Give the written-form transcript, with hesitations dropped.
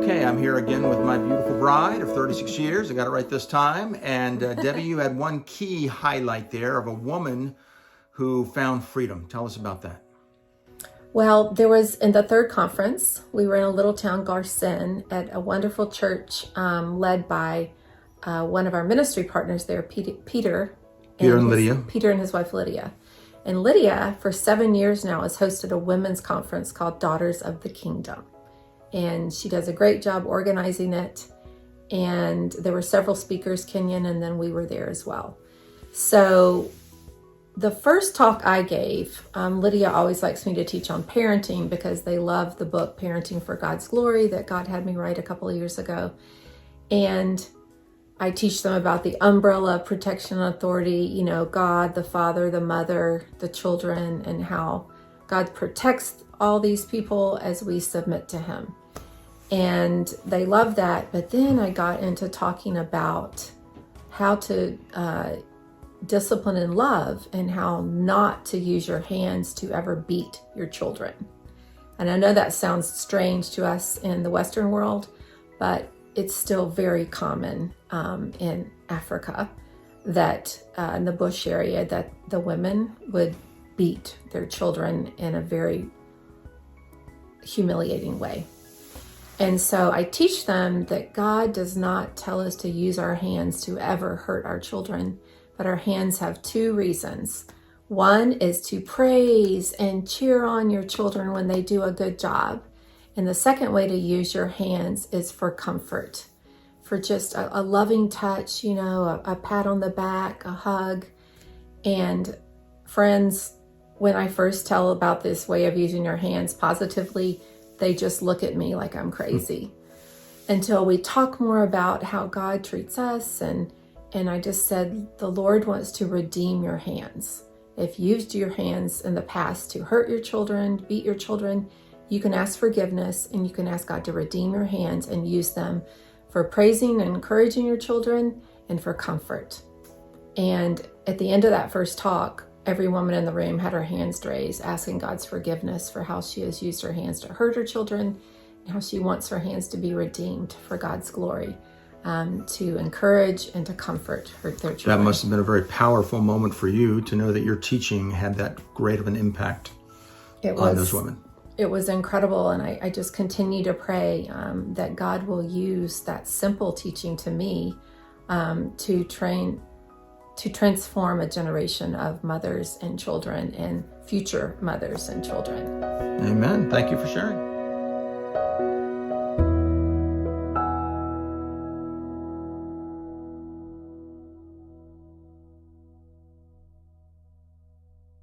Okay, I'm here again with my beautiful bride of 36 years. I got it right this time. And Debbie, you had one key highlight there of a woman who found freedom. Tell us about that. Well, there was in the third conference, we were in a little town, Garcin, at a wonderful church led by one of our ministry partners there, Peter and Lydia. Peter and his wife, Lydia. And Lydia, for 7 years now, has hosted a women's conference called Daughters of the Kingdom. And she does a great job organizing it. And there were several speakers, Kenyan, and then we were there as well. So the first talk I gave, Lydia always likes me to teach on parenting because they love the book Parenting for God's Glory that God had me write a couple of years ago. And I teach them about the umbrella of protection and authority, you know, God, the Father, the Mother, the children, and how God protects all these people as we submit to Him. And they love that. But then I got into talking about how to discipline in love and how not to use your hands to ever beat your children. And I know that sounds strange to us in the Western world, but it's still very common in Africa that in the bush area that the women would beat their children in a very humiliating way. And so I teach them that God does not tell us to use our hands to ever hurt our children, but our hands have two reasons. One is to praise and cheer on your children when they do a good job. And the second way to use your hands is for comfort, for just a loving touch, you know, a pat on the back, a hug. And friends, when I first tell about this way of using your hands positively, they just look at me like I'm crazy. Until we talk more about how God treats us. And I just said, the Lord wants to redeem your hands. If you've used your hands in the past to hurt your children, beat your children, you can ask forgiveness and you can ask God to redeem your hands and use them for praising and encouraging your children and for comfort. And at the end of that first talk, every woman in the room had her hands raised, asking God's forgiveness for how she has used her hands to hurt her children and how she wants her hands to be redeemed for God's glory, to encourage and to comfort their children. That must have been a very powerful moment for you to know that your teaching had that great of an impact on those women. It was incredible, and I just continue to pray that God will use that simple teaching to me to transform a generation of mothers and children and future mothers and children. Amen. Thank you for sharing.